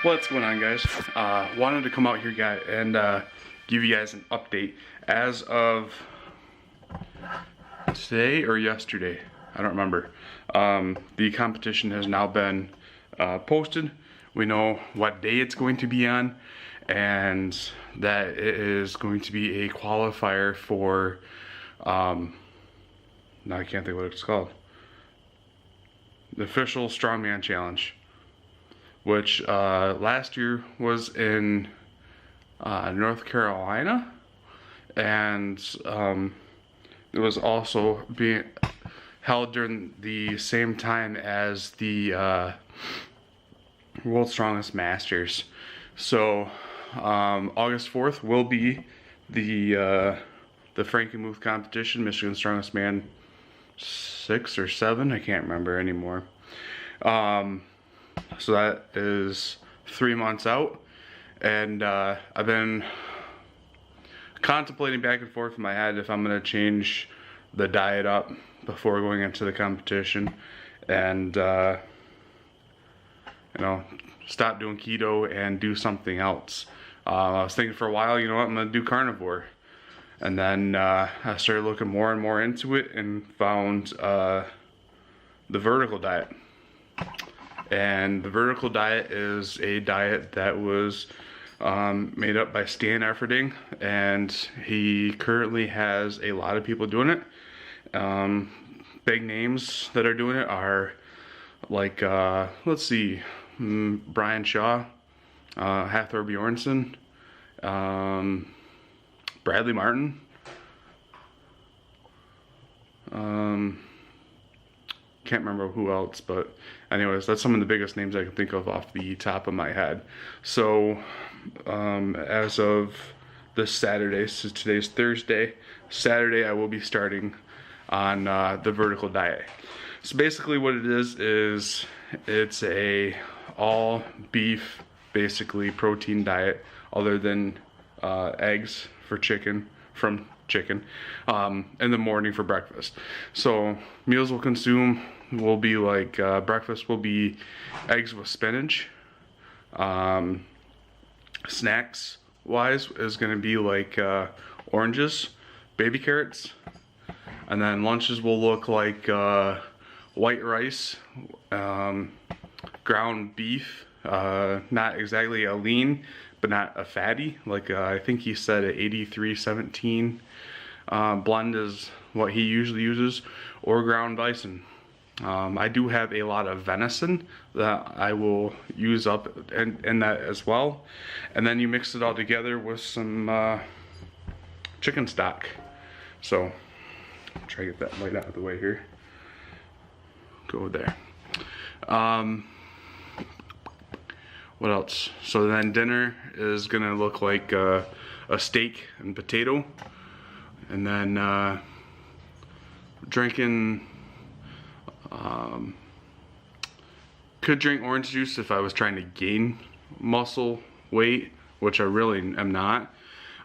What's going on, guys? Wanted to come out here, guys, and give you guys an update. As of today or yesterday, I don't remember. The competition has now been posted. We know what day it's going to be on, and that it is going to be a qualifier for, now I can't think what it's called. The official Strongman Challenge, which last year was in North Carolina, and it was also being held during the same time as the World's Strongest Masters. So August 4th will be the Frankenmuth competition, Michigan Strongest Man 6 or 7, I can't remember anymore. So that is 3 months out, and I've been contemplating back and forth in my head if I'm going to change the diet up before going into the competition, and you know, stop doing keto and do something else. I was thinking for a while, you know what, I'm going to do carnivore. And then I started looking more and more into it and found the vertical diet. And the vertical diet is a diet that was made up by Stan Efferding, and he currently has a lot of people doing it. Big names that are doing it are like, let's see, Brian Shaw, Hathor Bjornsson, Bradley Martin, can't remember who else, but anyways, that's some of the biggest names I can think of off the top of my head. So as of this Saturday, so today's Thursday, Saturday I will be starting on the vertical diet. So basically what it is it's a all beef, basically protein diet, other than eggs from chicken in the morning for breakfast. So meals will be like breakfast will be eggs with spinach. Snacks wise is going to be like oranges, baby carrots, and then lunches will look like white rice, ground beef, not exactly a lean but not a fatty, like I think he said a 83-17 blend is what he usually uses, or ground bison. I do have a lot of venison that I will use up in that as well, and then you mix it all together with some chicken stock. So try to get that light out of the way here. Go there. What else? So then dinner is gonna look like a steak and potato, and then drinking, could drink orange juice if I was trying to gain muscle weight, which I really am not,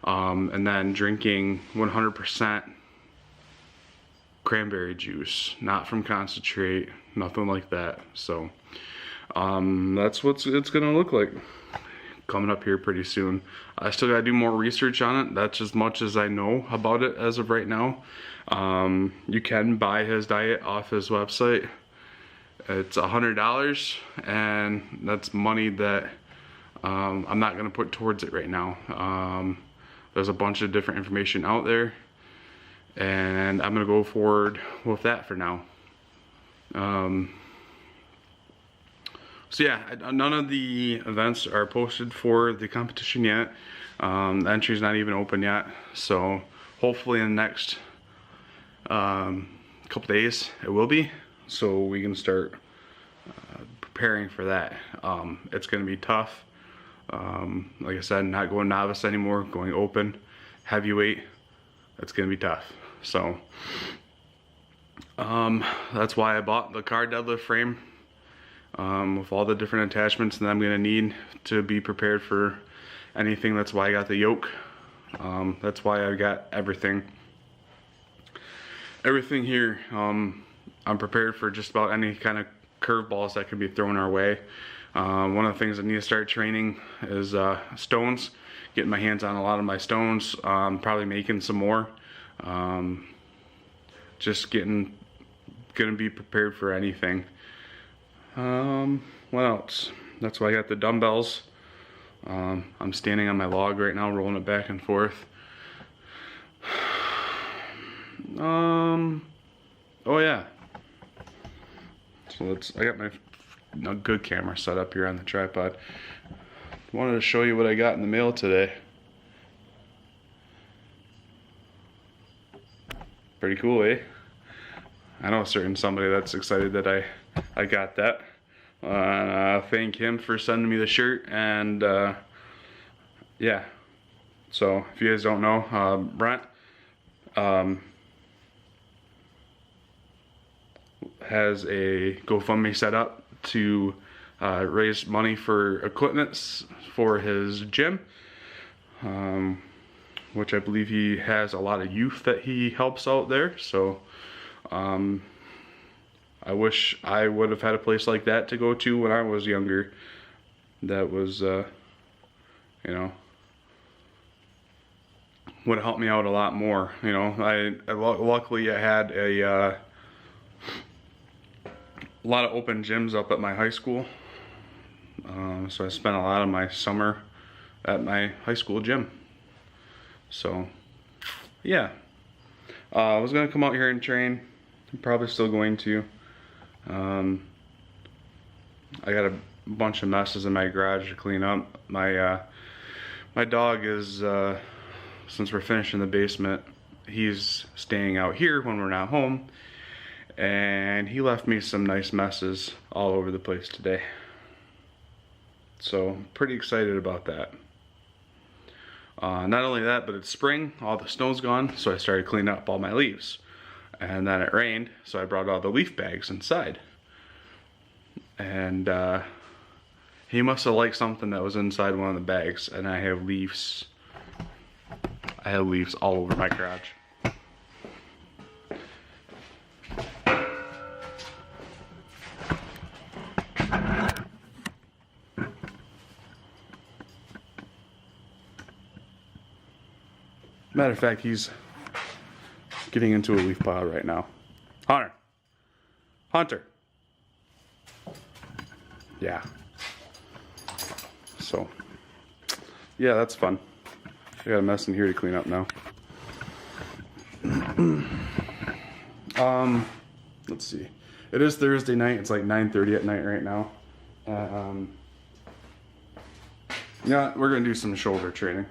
and then drinking 100% cranberry juice, not from concentrate, nothing like that. So that's what it's gonna look like coming up here pretty soon. I still gotta do more research on it. That's as much as I know about it as of right now. You can buy his diet off his website. It's $100, and that's money that I'm not gonna put towards it right now. There's a bunch of different information out there, and I'm gonna go forward with that for now. So yeah, none of the events are posted for the competition yet. The entry's not even open yet. So hopefully in the next couple days it will be, so we can start preparing for that. It's gonna be tough. Like I said, not going novice anymore, going open, heavyweight. It's gonna be tough. So that's why I bought the car deadlift frame, with all the different attachments that I'm gonna need to be prepared for anything. That's why I got the yoke. That's why I got everything here. I'm prepared for just about any kind of curveballs that can be thrown our way. One of the things I need to start training is stones. Getting my hands on a lot of my stones. Probably making some more. Just gonna be prepared for anything. What else? That's why I got the dumbbells. I'm standing on my log right now, rolling it back and forth. Oh yeah. So I got my good camera set up here on the tripod. Wanted to show you what I got in the mail today. Pretty cool, eh? I know a certain somebody that's excited that I got that. Thank him for sending me the shirt, and yeah. So if you guys don't know, Brent has a GoFundMe set up to raise money for equipment for his gym, which I believe he has a lot of youth that he helps out there. So I wish I would have had a place like that to go to when I was younger. That was, you know, would have helped me out a lot more. You know, luckily I had a lot of open gyms up at my high school. So I spent a lot of my summer at my high school gym. So, yeah. I was gonna come out here and train. I'm probably still going to. I got a bunch of messes in my garage to clean up. My dog is, since we're finishing the basement, he's staying out here when we're not home, and he left me some nice messes all over the place today. So I'm pretty excited about that. Not only that, but it's spring, all the snow's gone, so I started cleaning up all my leaves. And then it rained, so I brought all the leaf bags inside. And he must have liked something that was inside one of the bags, and I have leaves all over my garage. Matter of fact, he's getting into a leaf pile right now. Hunter. Yeah. So, yeah, that's fun. I got a mess in here to clean up now. Let's see. It is Thursday night. It's like 9:30 at night right now. Yeah, we're gonna do some shoulder training.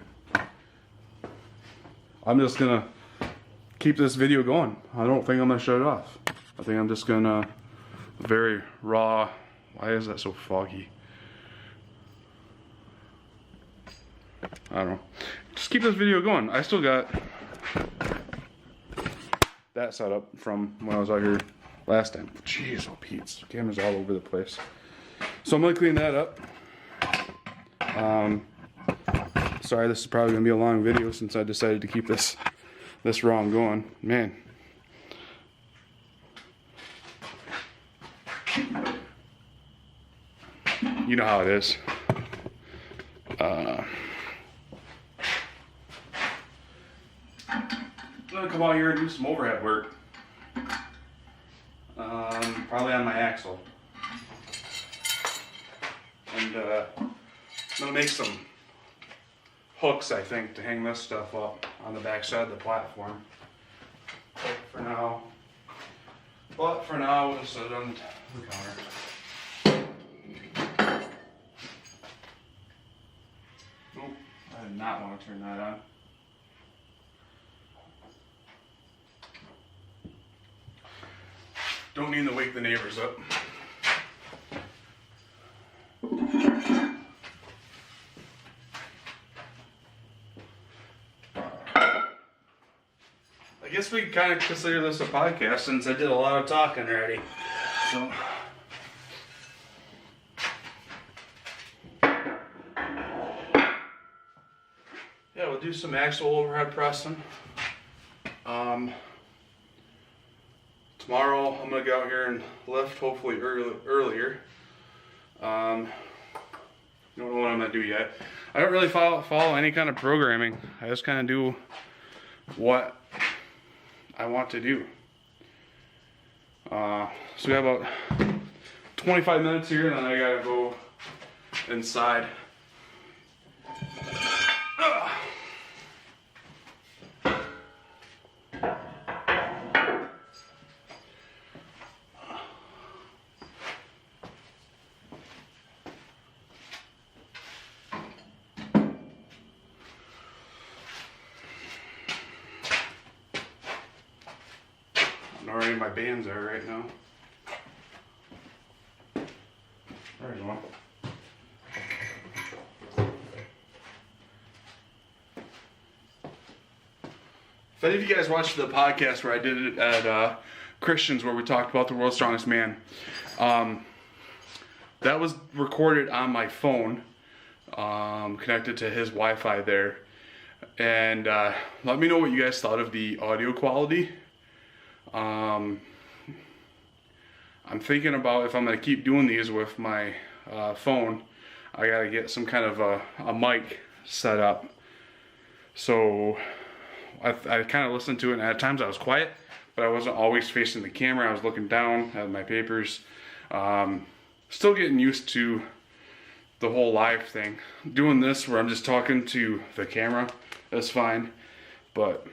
I'm just gonna keep this video going. I don't think I'm gonna shut it off. I think I'm just gonna very raw. Why is that so foggy? I don't know. Just keep this video going. I still got that set up from when I was out here last time. Jeez, oh Pete's. The camera's all over the place. So I'm gonna clean that up. Sorry, this is probably gonna be a long video since I decided to keep this raw and going. Man. You know how it is. I'm gonna come out here and do some overhead work. Probably on my axle. And I'm gonna make some hooks, I think, to hang this stuff up on the back side of the platform. But for now, we'll just set it on the counter. Oh, I did not want to turn that on. Don't mean to wake the neighbors up. I guess we kind of consider this a podcast since I did a lot of talking already. So, yeah, we'll do some axle overhead pressing. Tomorrow I'm gonna go out here and lift, hopefully earlier. Don't know what I'm gonna do yet. I don't really follow any kind of programming. I just kind of do what I want to do. So we have about 25 minutes here, and then I gotta go inside. I don't know where any of my bands are right now. There's one. If any of you guys watched the podcast where I did it at Christians, where we talked about the world's strongest man, that was recorded on my phone, connected to his Wi-Fi there. And let me know what you guys thought of the audio quality. I'm thinking about if I'm going to keep doing these with my phone, I got to get some kind of a mic set up. So I kind of listened to it, and at times I was quiet, but I wasn't always facing the camera. I was looking down at my papers. Still getting used to the whole live thing. Doing this where I'm just talking to the camera, that's fine, but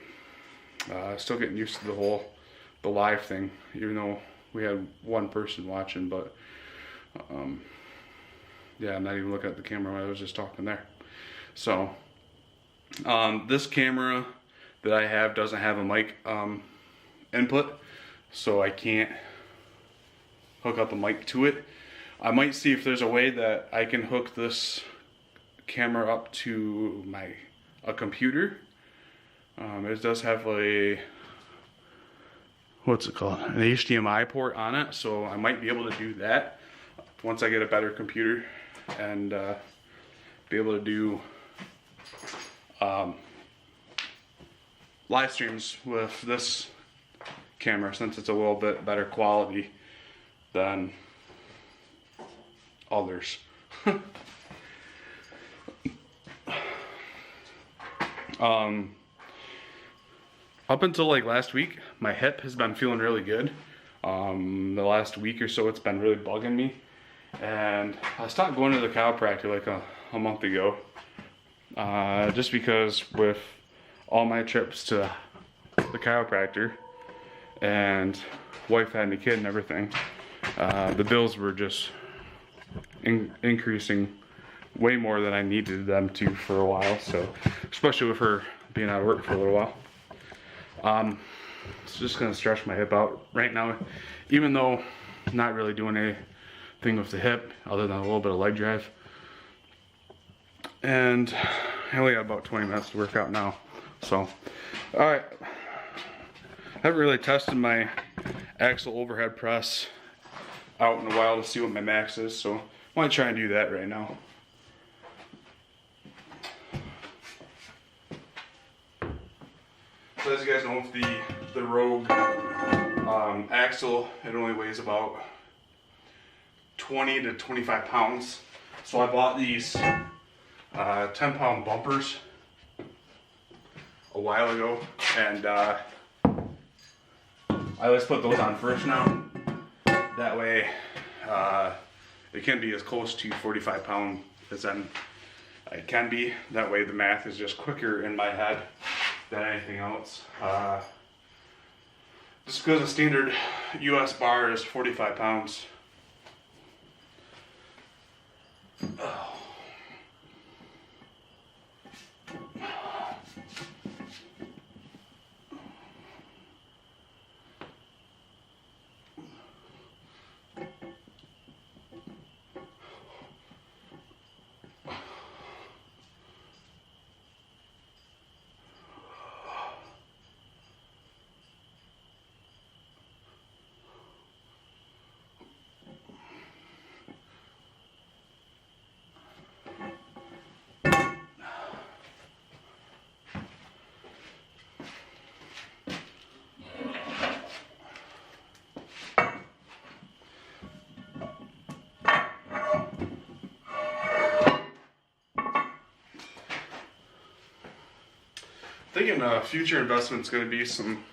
still getting used to the live thing, even though we had one person watching. But yeah, I'm not even looking at the camera when I was just talking there. So this camera that I have doesn't have a mic input, so I can't hook up a mic to it. I might see if there's a way that I can hook this camera up to a computer. It does have a, what's it called, an HDMI port on it, so I might be able to do that once I get a better computer and be able to do live streams with this camera, since it's a little bit better quality than others. Up until like last week, my hip has been feeling really good. The last week or so, it's been really bugging me, and I stopped going to the chiropractor like a month ago, just because with all my trips to the chiropractor and wife having a kid and everything, the bills were just increasing way more than I needed them to for a while. So, especially with her being out of work for a little while. It's just gonna stretch my hip out right now, even though I'm not really doing anything with the hip other than a little bit of leg drive. And I only got about 20 minutes to work out now. So, alright. I haven't really tested my axle overhead press out in a while to see what my max is, so I want to try and do that right now. So as you guys know, with the Rogue axle, it only weighs about 20 to 25 pounds. So I bought these 10-pound bumpers a while ago, and I always put those on first now. That way it can be as close to 45 pound as it can be. That way the math is just quicker in my head than anything else. Just because a standard US bar is 45 pounds. Oh. Thinking future investment's going to be some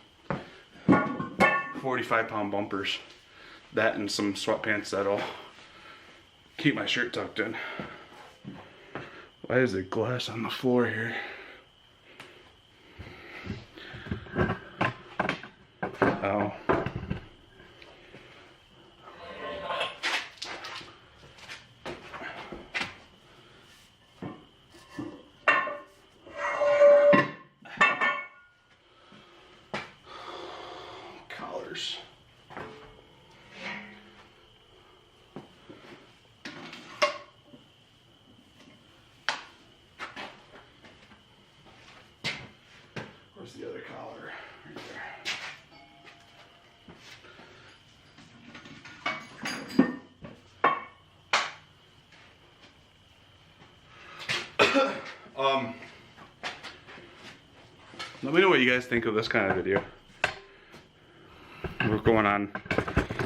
45-pound bumpers. That and some sweatpants that'll keep my shirt tucked in. Why is there glass on the floor here? Oh. Collars. Where's the other collar? Right there. Let me know what you guys think of this kind of video. We're going on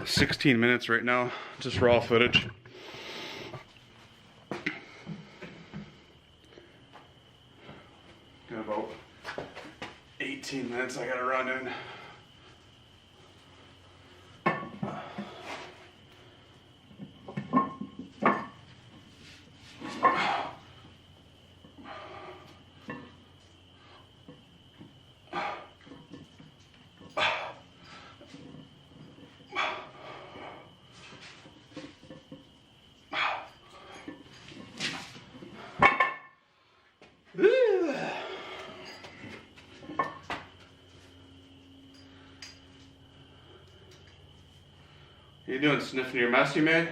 16 minutes right now, just raw footage. Got about 18 minutes I gotta run in. You doing, sniffing your mess you made?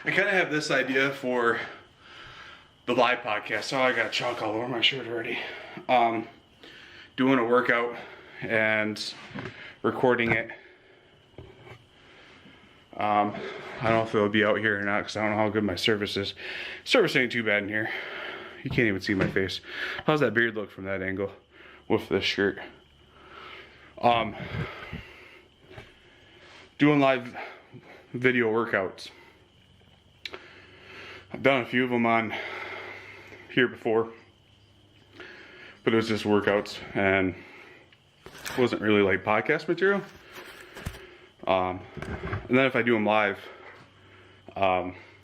I kind of have this idea for the live podcast. Oh, I got chalk all over my shirt already. Doing a workout and recording it. I don't know if it'll be out here or not because I don't know how good my service is. Service ain't too bad in here. You can't even see my face. How's that beard look from that angle with this shirt? Doing live video workouts. I've done a few of them on here before, but it was just workouts and it wasn't really like podcast material. And then if I do them live,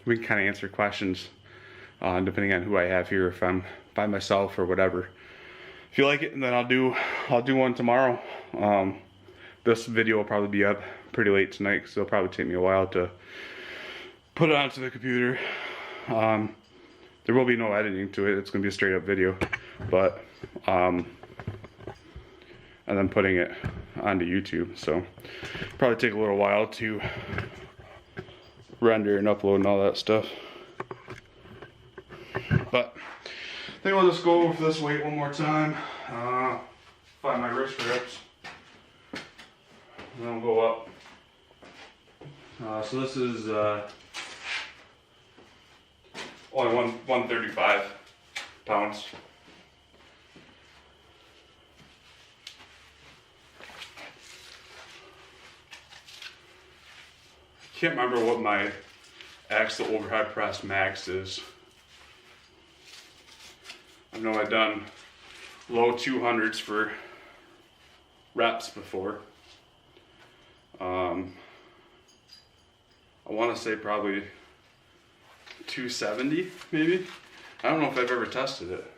we can kind of answer questions depending on who I have here, if I'm by myself or whatever. If you like it, then I'll do one tomorrow. This video will probably be up pretty late tonight because it'll probably take me a while to put it onto the computer. There will be no editing to it. It's going to be a straight up video, but and then putting it onto YouTube. So probably take a little while to render and upload and all that stuff. But I think I'll just go over this weight one more time. Find my wrist grips. And then we'll go up. So this is only 135 pounds. Can't remember what my axle overhead press max is. I know I've done low 200s for reps before. I want to say probably 270 maybe. I don't know if I've ever tested it.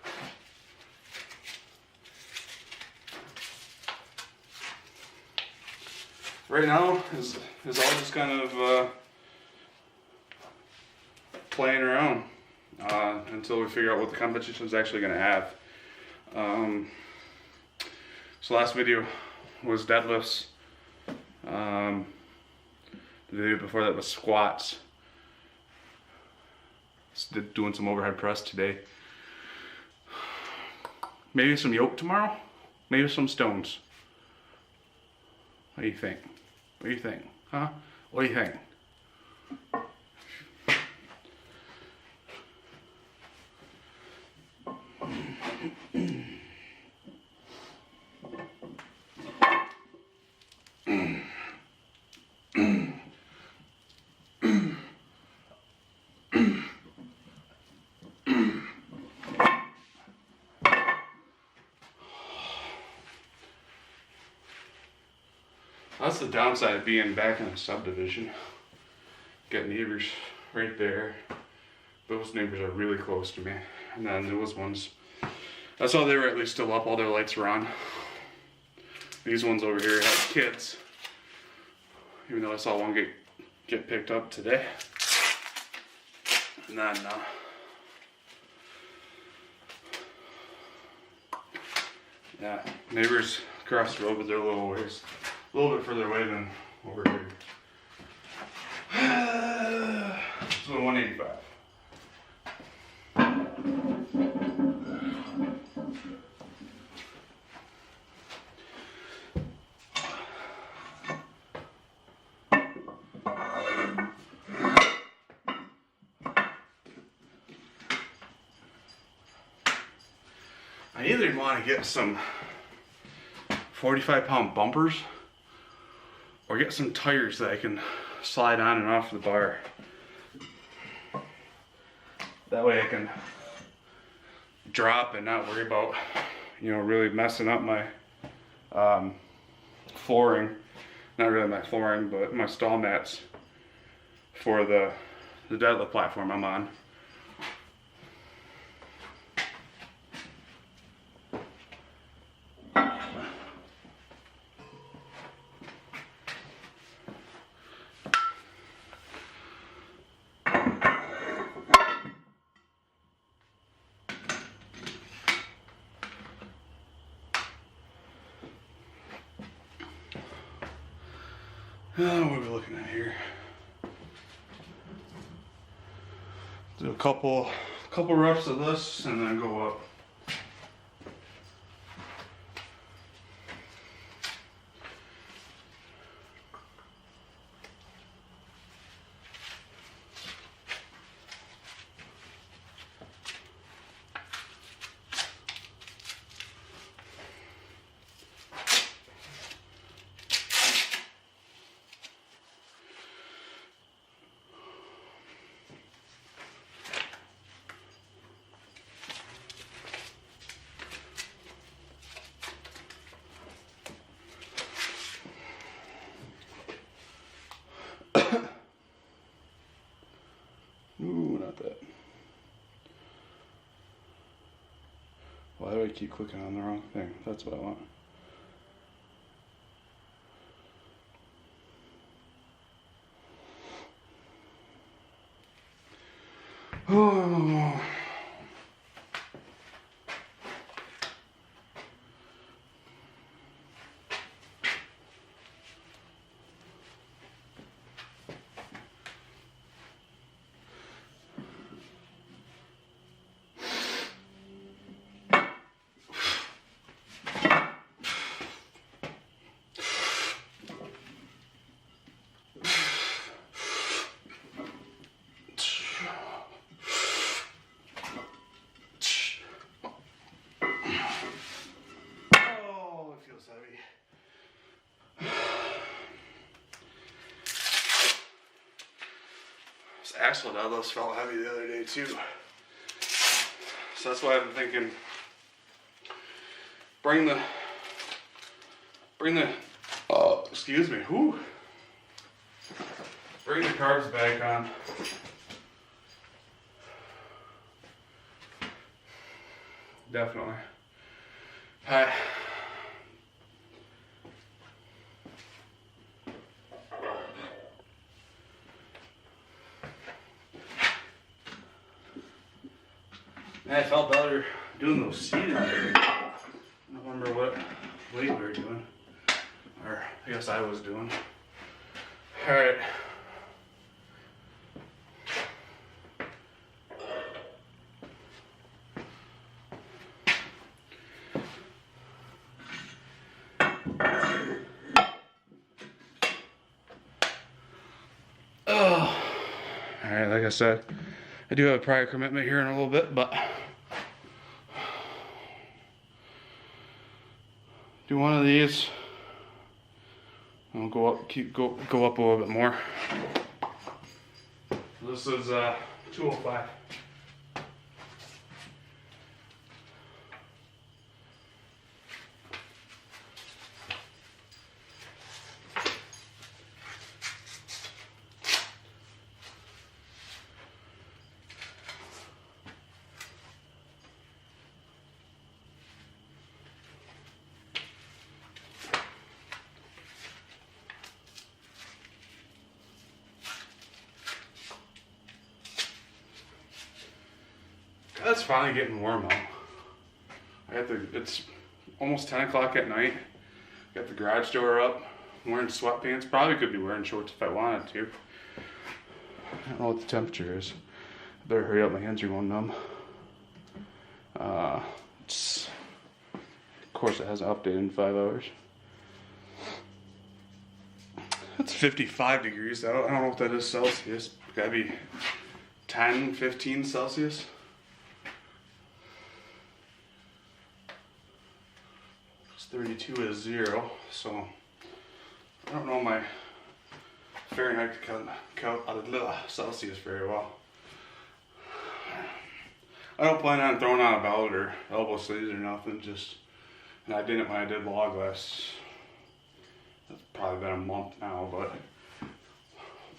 Right now is all just kind of playing around until we figure out what the competition is actually going to have. So last video was deadlifts. The video before that was squats. Doing some overhead press today. Maybe some yoke tomorrow. Maybe some stones. What do you think? What do you think? Huh? What do you think? That's the downside of being back in a subdivision. Got neighbors right there. Those neighbors are really close to me. And then those ones, that's how they were at least still up. All their lights were on. These ones over here had kids. Even though I saw one get picked up today. And then yeah, neighbors across the road, but they're a little ways, a little bit further away than over here. So 185. I either want to get some 45-pound bumpers or get some tires that I can slide on and off the bar. That way I can drop and not worry about, you know, really messing up my flooring. Not really my flooring, but my stall mats for the deadlift platform I'm on. What are we looking at here? Do a couple reps of this and then go up. Ooh, not that. Why do I keep clicking on the wrong thing? That's what I want. Oh. Axle deadlifts felt heavy the other day too. So that's why I've been thinking bring the excuse me, whew. Bring the carbs back on. Definitely. Hi. I felt better doing those seated there. I don't remember what weight we were doing. Or I guess I was doing. Alright. Oh. Alright, like I said, I do have a prior commitment here in a little bit, but do one of these. I'll go up, go up a little bit more. This is 205. It's finally getting warm out. It's almost 10 o'clock at night. Got the garage door up. I'm wearing sweatpants. Probably could be wearing shorts if I wanted to. I don't know what the temperature is. Better hurry up, my hands are going numb. Of course it hasn't updated in 5 hours. It's 55 degrees out. I don't know what that is Celsius. Gotta be 10, 15 Celsius. It's 32 is 0, so I don't know my Fahrenheit count out of Celsius very well. I don't plan on throwing on a belt or elbow sleeves or nothing, and I didn't when I did log last. That's probably been a month now, but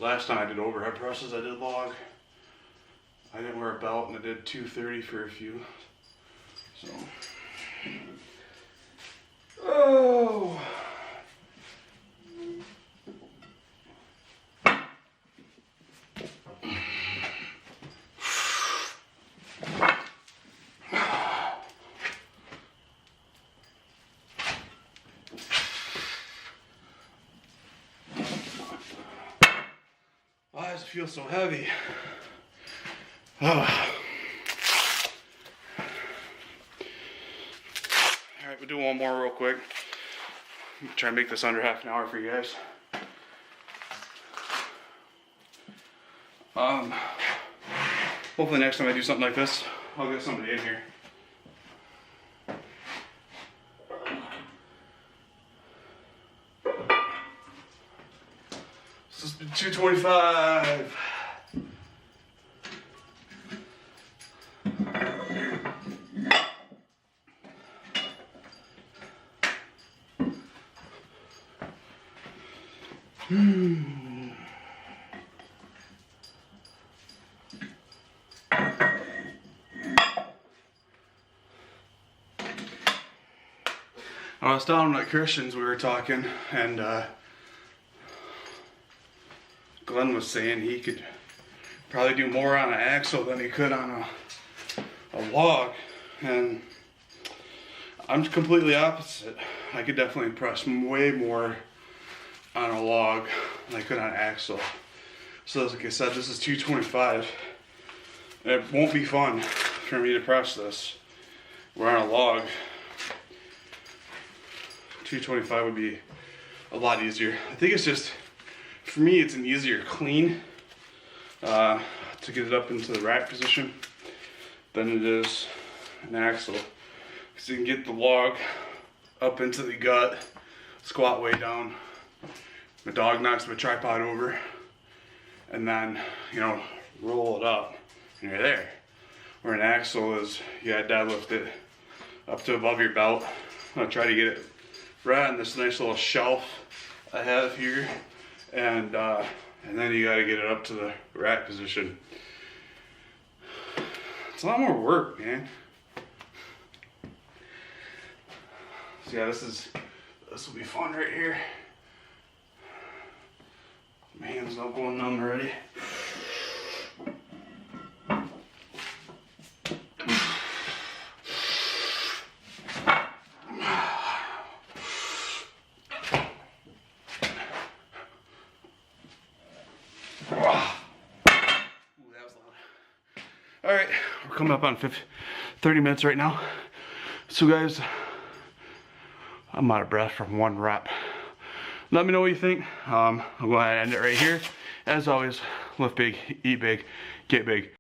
last time I did overhead presses, I did log. I didn't wear a belt and I did 230 for a few. So, oh. Why does it feel so heavy? Alright, we'll do one more real quick. Try and make this under half an hour for you guys. Hopefully next time I do something like this, I'll get somebody in here. This is 225. I was down at Christian's, we were talking, and Glenn was saying he could probably do more on an axle than he could on a log, and I'm completely opposite. I could definitely press way more on a log than I could on an axle. So like I said, this is 225. It won't be fun for me to press this. We're on a log. 225 would be a lot easier. I think it's just, for me, it's an easier clean to get it up into the rack position than it is an axle. Because you can get the log up into the gut, squat way down. My dog knocks my tripod over, and then, roll it up, and you're there. Where an axle is, you gotta deadlift it up to above your belt. I'll try to get it right on this nice little shelf I have here, and then you gotta get it up to the rack position. It's a lot more work, man. So yeah, this will be fun right here. My hands not going numb already. Alright, we're coming up on 30 minutes right now. So guys, I'm out of breath from one rep. Let me know what you think. I'll go ahead and end it right here. As always, lift big, eat big, get big.